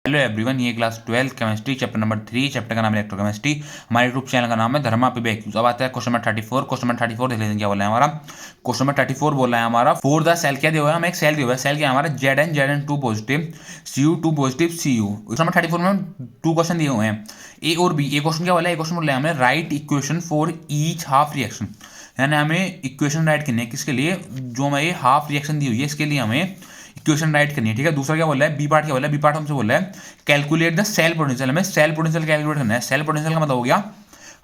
Hello everyone, ये class 12 chemistry chapter number 3, chapter का नाम है इलेक्ट्रोकेमिस्ट्री। हमारे यूट्यूब चैनल का नाम है धर्मा पीबैक। अब आता है क्वेश्चन नंबर 34। क्वेश्चन नंबर 34 देख लेते हैं क्या बोला है हमारा। क्वेश्चन नंबर 34 बोला है हमारा, फॉर द सेल क्या दिया हुआ है हमें, एक सेल दिया हुआ है। सेल क्या है हमारा, Zn 2 positive, Cu 2 positive, Cu। Question number 34 में 2 क्वेश्चन दिए हुए हैं, ए और बी। ए क्वेश्चन क्या बोला है, ए क्वेश्चन बोला है हमें right equation for each half reaction, यानी हमें इक्वेशन राइट करनी है किसके लिए, जो हमें हाफ रिएक्शन दी हुई है इसके लिए हमें इक्वेशन राइट करनी है। ठीक है, दूसरा क्या बोला है, बी पार्ट क्या बोला है, बी पार्ट हमसे बोला है कैलकुलेट द सेल पोटेंशियल, हमें सेल पोटेंशियल कैलकुलेट करना है। सेल पोटेंशियल का मतलब हो गया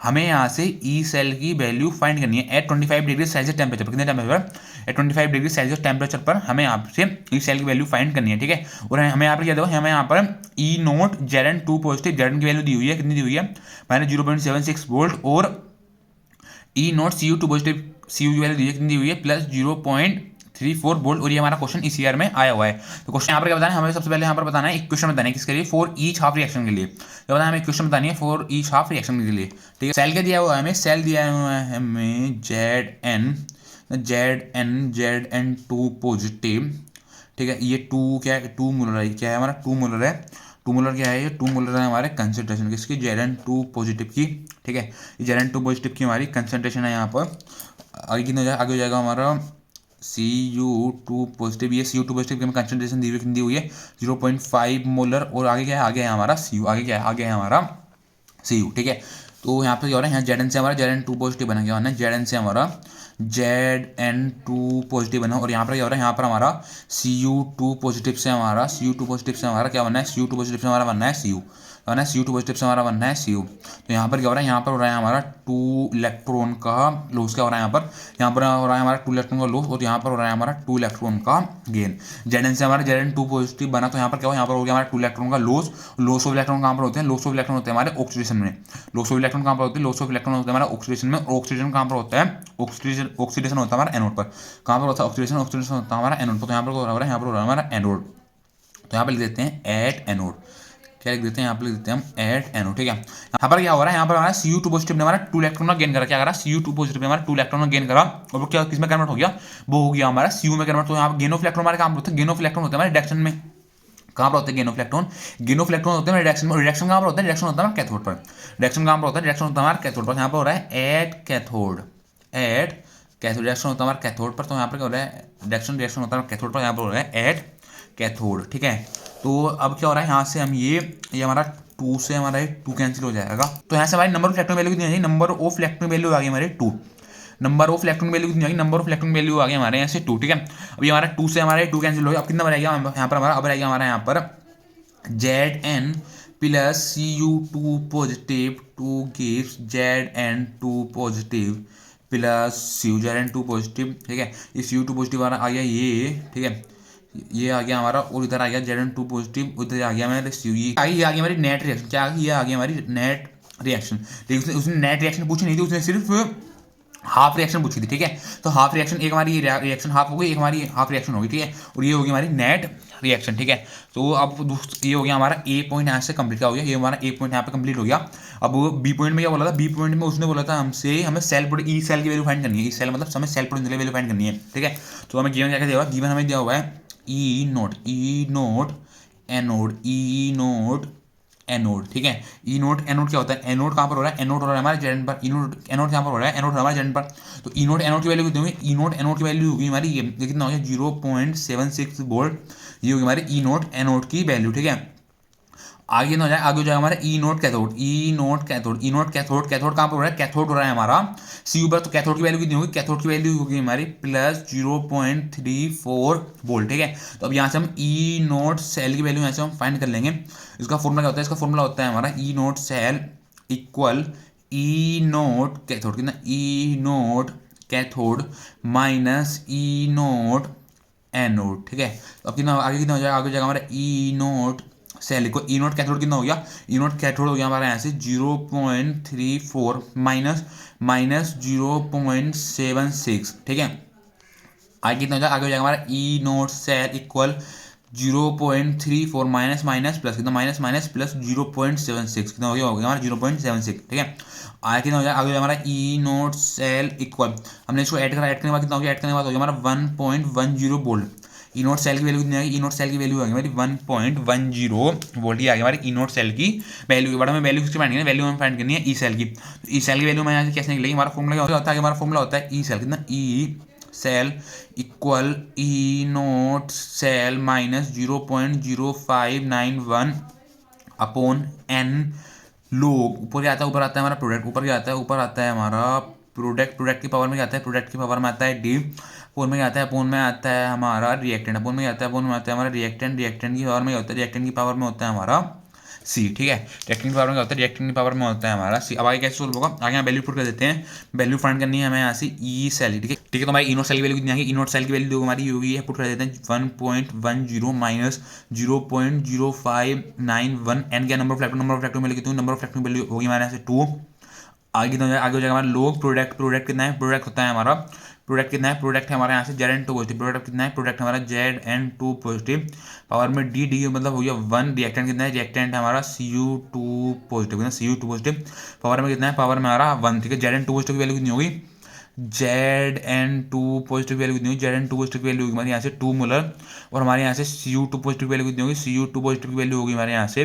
हमें यहाँ से ई सेल की वैल्यू फाइंड करनी है एट 25 डिग्री सेल्सियस टेम्परेचर पर। कितने temperature, at 25 degree Celsius temperature पर हमें यहाँ से ई सेल की वैल्यू फाइंड करनी है। ठीक है, और हमें यहाँ पर क्या देखो, हमें यहाँ पर ई नोट Zn 2 पॉजिटिव, Zn की वैल्यू दी हुई है, कितनी दी हुई है मैंने 0.76 वोल्ट, और ई नोट Cu 2 पॉजिटिव, Cu की वैल्यू दी है, कितनी दी हुई है प्लस 0.34 वोल्ट। और ये हमारा क्वेश्चन इस ईयर में आया हुआ है। तो क्वेश्चन यहाँ पर क्या बताना है हमें, सबसे पहले यहाँ पर बताना है इक्वेशन बताना है किसके लिए, फॉर ईच हाफ रिएक्शन के लिए। क्या बताना है हमें, इक्वेशन बतानी है फॉर ईच हाफ रिएक्शन के लिए। ठीक है, सेल क्या दिया हुआ है हमें, सेल दिया हुआ है हमें Zn 2 पॉजिटिव। ठीक है, ये 2 क्या है, 2 मोलर है, क्या है हमारा 2 मोलर है। 2 मोलर क्या है, ये 2 मोलर है हमारे कंसंट्रेशन किसकी, Zn 2 पॉजिटिव की। ठीक है, ये Zn 2 पॉजिटिव की हमारी कंसंट्रेशन है यहाँ पर। आगे कितना आगे हो जाएगा हमारा Cu 2 पॉजिटिव, ये Cu 2 पॉजिटिव की हमें कंसंट्रेशन दी हुई है 0.5 मोलर। और आगे क्या है, आगे है हमारा Cu, आगे क्या है, आगे है हमारा Cu। ठीक है, तो यहाँ पे क्या हो रहा है, यहाँ Zn से हमारा Zn 2 पॉजिटिव बना, क्या होना है Zn से हमारा Zn 2 पॉजिटिव बना। और यहाँ पर क्या हो रहा है, यहाँ पर हमारा Cu 2 पॉजिटिव से हमारा Cu 2 पॉजिटिव से हमारा क्या बनना है, Cu 2 पॉजिटिव से हमारा बनना है Cu, बनना है Cu 2 पॉजिटिव से हमारा बनना है Cu। तो यहाँ पर क्या हो रहा है, यहाँ पर हो रहा है हमारा 2 इलेक्ट्रॉन का लॉस। क्या हो रहा है यहाँ पर हो रहा है हमारा 2 इलेक्ट्रॉन का लॉस, और यहाँ पर हो रहा है हमारा 2 इलेक्ट्रॉन का गेन। Zn से हमारा Zn 2 पॉजिटिव बना, तो यहाँ पर क्या हो, यहाँ पर हो गया हमारा 2 इलेक्ट्रॉन का लॉस। लॉस ऑफ इलेक्ट्रॉन कहाँ पर होते हैं, लॉस ऑफ इलेक्ट्रॉन होते हैं हमारे ऑक्सीडेशन में। लॉस ऑफ इलेक्ट्रॉन कहाँ पर होते हैं, लॉस ऑफ इलेक्ट्रॉन होते हैं हमारा ऑक्सीडेशन में। और ऑक्सीडेशन कहाँ पर होता है, ऑक्सीडेशन होता है हमारा एनोड पर। कहाँ पर होता है ऑक्सीडेशन, ऑक्सीडेशन होता है हमारा एनोड पर। तो यहाँ पर हो रहा है, यहाँ पर हो रहा है हमारा एनोड। तो यहाँ पर लिख देते हैं एट एनोड, क्या लिख देते हैं यहाँ पर लिख देते हैं हम एट एनोड। ठीक है, यहाँ पर क्या हो रहा है, यहाँ पर हमारा Cu 2 पॉजिटिव ने हमारा 2 इलेक्ट्रॉन का गेन करा, क्या करा Cu 2 पॉजिटिव ने हमारा 2 इलेक्ट्रॉन का गेन करा, और वो क्या किसमें कन्वर्ट हो गया, वो हो गया हमारा Cu में कन्वर्ट। तो यहाँ पर गेन ऑफ इलेक्ट्रॉन हमारे काम होते हैं, गेन ऑफ इलेक्ट्रॉन होते हैं हमारे रिडक्शन में। कहाँ पर होते हैं gain of electron, gain of electron होते हैं रिडक्शन में। रिडक्शन कहाँ पर होता है, रिडक्शन होता है हमारे कैथोड पर। रिडक्शन कहाँ पर होता है, रिडक्शन होता है हमारे कैथोड पर। यहाँ पर हो रहा है at cathode, at cathode reaction होता है हमारे कैथोड पर। तो यहाँ पर क्या हो रहा है, रिएक्शन होता है कैथोड पर, यहाँ पर हो रहा है एट कैथोड। ठीक है, तो अब क्या हो रहा है, यहाँ से हम ये हमारा 2 से हमारा 2 कैंसिल हो जाएगा। तो यहाँ से हमारी नंबर ऑफ इलेक्ट्रॉन वैल्यू कितनी आ जाएगी, नंबर ऑफ इलेक्ट्रॉन वैल्यू आ गई हमारे 2। नंबर ऑफ इलेक्ट्रॉन वैल्यू कितनी आ गई, नंबर ऑफ इलेक्ट्रॉन वैल्यू आ गई हमारे यहाँ से 2। ठीक है, अभी हमारा 2 से हमारे 2 कैंसिल हो गया। अब कितना बनेगा यहाँ पर हमारा, अब रहेगा हमारा यहाँ पर Zn plus Cu 2 positive 2 gives Zn 2 positive plus Zn 2 positive. ठीक है, ये Cu 2 पॉजिटिव आ गया ये। ठीक है, ये आ गया हमारा, और इधर आ गया Zn 2 पॉजिटिव, उधर आ गया हमारे ये आ गई हमारी नेट रिएक्शन। क्या आ गई, ये आ गई हमारी नेट रिएक्शन। लेकिन उसने नेट रिएक्शन पूछी नहीं थी, उसने सिर्फ हाफ रिएक्शन पूछी थी। ठीक है, तो हाफ रिएक्शन, एक हमारी रिएक्शन हाफ हो गई, एक हमारी हाफ रिएक्शन होगी। ठीक है, और ये होगी हमारी नेट रिएक्शन। ठीक है, तो अब ये हो गया हमारा ए पॉइंट यहाँ से कंप्लीट हो गया, ये हमारा ए पॉइंट यहाँ पे कंप्लीट हो गया। अब बी पॉइंट में क्या बोला था, बी पॉइंट में उसने बोला था हमसे हमें ई सेल की वैल्यू फाइंड करनी है। ई सेल मतलब हमें सेल पोटेंशियल वैल्यू फाइंड करनी है। ठीक है, तो हमें गिवन क्या दिया हुआ है, गिवन हमें दिया हुआ है ई नोट एनोड, ई नोट एनोड। ठीक है, ई नोट एनोड क्या होता है, एनोड कहाँ पर हो रहा है, एनोड हो रहा है हमारे Zn पर। एनोड कहाँ पर हो रहा है, एनोड हमारे Zn पर। तो ई नोट एनोड की वैल्यू कितनी होगी, ई नोट एनोड की वैल्यू होगी हमारी ये कितना हो गया 0.76 वोल्ट, ये होगी हमारी ई नोट एनोड की वैल्यू। ठीक है, आगे कितना हो जाएगा, आगे हो जाएगा हमारा ई नोट कैथोड, ई नोट कैथोड, ई नोट कैथोड। कैथोड कहाँ पर हो रहा है, कैथोड हो रहा है हमारा Cu पर। तो कैथोड की वैल्यू कितनी होगी, कैथोड की वैल्यू होगी हमारी प्लस 0.34 वोल्ट। ठीक है, तो अब यहाँ से हम ई नोट सेल की वैल्यू यहाँ से हम फाइंड कर लेंगे। इसका फॉर्मूला क्या होता है, इसका फॉर्मूला होता है हमारा E naught cell equal E note cathode, कितना ई नोट कैथोड माइनस ई नोट एनोड। ठीक है, तो अब कितना आगे कितना हो जाएगा, आगे हो जाएगा हमारा ई नोट सेल को, ई नोट कैथोड कितना हो गया, ई नोट कैथोड हो गया हमारे यहाँ से 0.34 माइनस 0.76। ठीक है, आगे कितना हो जाएगा, आगे हो जाएगा हमारा E naught cell equal 0.34 minus plus कितना माइनस प्लस 0.76 कितना हो गया हमारा 0.76। ठीक है, आगे कितना हो जाएगा, आगे हमारा ई नोट सेल इक्वल, हमने इसको ऐड करने के बाद कितना हो गया, ऐड करने के बाद हो गया हमारा 1.10 वोल्ट। ई नोट सेल की वैल्यू कितनी आएगी, ई नोट सेल की वैल्यू आ गई हमारी 1.10 वोल्ट ही आ गई हमारी ई नोट सेल की वैल्यू। बड़ा में वैल्यू किसकी फाइंड करनी है, वैल्यू हमें फाइंड करनी है ई सेल की। ई सेल की वैल्यू में यहाँ से कैसे निकलेगी, हमारा फॉर्मूला क्या होता है, हमारा फॉर्मूला होता है ई सेल कितना, E cell equal E naught cell minus 0.0591 upon N log. ऊपर क्या आता है, ऊपर आता है हमारा प्रोडक्ट, ऊपर क्या आता है, ऊपर आता है हमारा प्रोडक्ट, प्रोडक्ट की पावर में क्या आता है, प्रोडक्ट की पावर में आता है डी, अपोन में क्या आता है, अपोन में आता है हमारा रिएक्टेंट, अपोन में क्या आता है, अपोन में आता है हमारा रिएक्टेंट, रिएक्टेंट की पावर में क्या होता है, रिएक्टेंट की पावर में होता है हमारा सी। ठीक है, रिएक्टेंट की पावर में क्या होता है, रिएक्टेंट की पावर में होता है हमारा सी। अब आगे कैसे सोल्व होगा, आगे यहाँ वैल्यू पुट कर देते हैं, वैल्यू फाइंड करनी है हमें यहाँ से ई सेल। ठीक है, ठीक है, तो हमारी ई नोट सेल की वैल्यू कितनी आएगी, ई नोट सेल की वैल्यू हमारी होगी है, पुट कर देते हैं 1.10 माइनस 0.0591 एन क्या number of electron, number of electron value कितनी, नंबर ऑफ इलेक्ट्रॉन वैल्यू होगी हमारे यहाँ से 2। आगे कितना हो जाएगा, आगे हो जाएगा हमारा लोग प्रोडक्ट, प्रोडक्ट कितना है, प्रोडक्ट होता है हमारा, प्रोडक्ट कितना है, प्रोडक्ट है हमारे यहाँ से Zn2 पॉजिटिव, प्रोडक्ट कितना है, प्रोडक्ट हमारा Zn2 पॉजिटिव, पावर में डी, डी मतलब हो गया 1, रिएक्टेंट कितना है, रिएक्टेंट हमारा Cu2 पॉजिटिव, कितना Cu2 पॉजिटिव, पावर में कितना है, पावर में हमारा 1। ठीक है, Zn2 पॉजिटिव की वैल्यू कितनी होगी, Zn2 पॉजिटिव वैल्यू कितनी होगी, Zn2 पॉजिटिव वैल्यू होगी हमारे यहाँ से 2 मोलर, और हमारे यहाँ से Cu2 पॉजिटिव वैल्यू कितनी होगी, Cu2 पॉजिटिव की वैल्यू होगी हमारे यहाँ से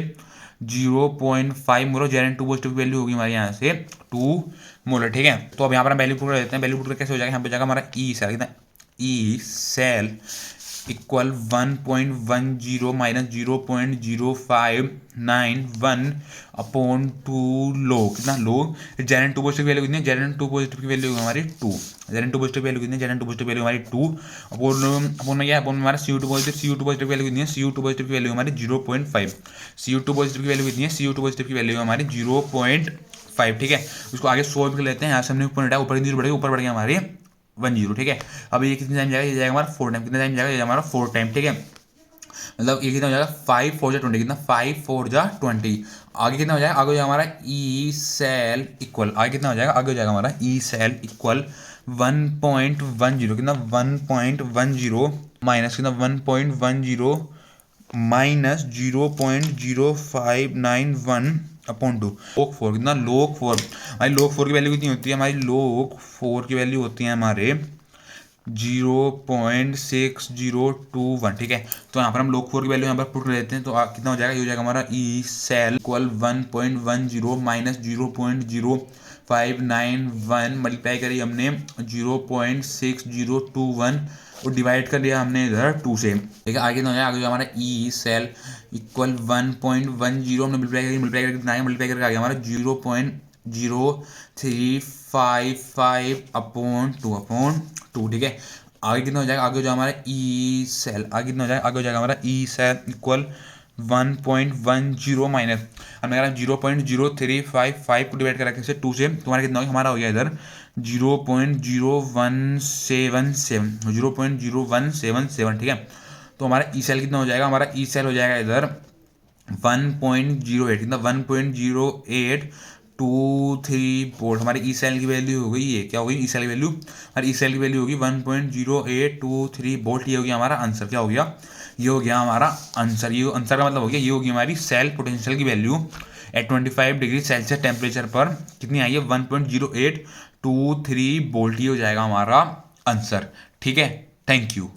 0.5 मोलर, Zn2 पॉजिटिव की वैल्यू होगी हमारे यहाँ से 2 मोलर। ठीक है, तो अब यहाँ पर हम वैल्यू पुट कर देते हैं, वैल्यू पुट कर कैसे हो जाएगा, यहाँ पे जाएगा हमारा ई सेल कितना, E cell equal 1.10 minus 0.0591 upon 2 log, कितना लो, Zn2 पॉजिटिव की वैल्यू कितनी है, Zn2 पॉजिटिव की वैल्यू हमारी 2, Zn2 पॉजिटिव वैल्यू कितनी है, Zn2 पॉजिटिव वैल्यू हमारी 2 अपॉन में क्या है, अपॉन में हमारा Cu2 पॉजिटिव, Cu2 पॉजिटिव की वैल्यू कितनी है, Cu2 पॉजिटिव की वैल्यू हमारी 0.5, Cu2 पॉजिटिव की वैल्यू कितनी है, Cu2 पॉजिटिव की वैल्यू हमारी 0.5। ठीक है, उसको आगे सोल्व कर लेते हैं, यहाँ से हमने ऊपर हटाया, ऊपर की बढ़ेगा, ऊपर बढ़ गया हमारे 10। ठीक है, अब ये कितने टाइम जाएगा, ये जाएगा हमारा 4 टाइम, कितना टाइम जाएगा, ये हमारा 4 टाइम। ठीक है, मतलब ये कितना हो जाएगा 5 4 जा 20, कितना 5 4 जा 20। आगे कितना हो जाएगा, आगे हो जाएगा हमारा ई सेल इक्वल, आगे कितना हो जाएगा, आगे हो जाएगा हमारा ई सेल इक्वल 1.10, कितना 1.10 माइनस कितना 1.10 माइनस 0.0591 अपॉन 2 लोग 4, कितना लोग 4, हमारी लोग 4 की वैल्यू कितनी होती है, हमारी लोग 4 की वैल्यू होती है हमारे 0.6021। ठीक है, तो यहाँ पर हम लोग 4 की वैल्यू यहाँ पर पुट कर देते हैं, तो कितना हो जाएगा, ये हो जाएगा हमारा E cell equal 1.10 minus 0.0591 multiply करी हमने 0.6021 और डिवाइड कर दिया हमने इधर 2 से। ठीक है, आगे कितना हो जाएगा, आगे हमारा ई सेल इक्वल 1.10 हमने मल्टीप्लाई करके कितना आया, मल्टीप्लाई करके आ गया हमारा 0.0355 अपॉन 2। ठीक है, आगे कितना हो जाएगा, आगे हो जाएगा हमारा ई सेल, आगे कितना हो जाएगा, आगे हो जाएगा हमारा ई सेल इक्वल 1.10 माइनस हमने कहा 0.0355 को डिवाइड करा कैसे 2 से, तुम्हारा कितना हो गया, हमारा हो गया इधर 0.0177। ठीक है, तो हमारा ई सेल कितना हो जाएगा, हमारा ई सेल हो जाएगा इधर 1.08, कितना 1.0823 वोल्ट। हमारी ई सेल की वैल्यू हो गई, ये क्या हो गई, ई सेल की वैल्यू, हमारी ई सेल की वैल्यू होगी 1.0823 वोल्ट। ये हो गया हमारा आंसर, क्या हो गया, ये हो गया हमारा आंसर, ये आंसर का मतलब हो गया, ये होगी हमारी सेल पोटेंशियल की value at 25 degree Celsius temperature पर कितनी आई है, 1.0823 वोल्ट। ये हो जाएगा हमारा आंसर। ठीक है, थैंक यू।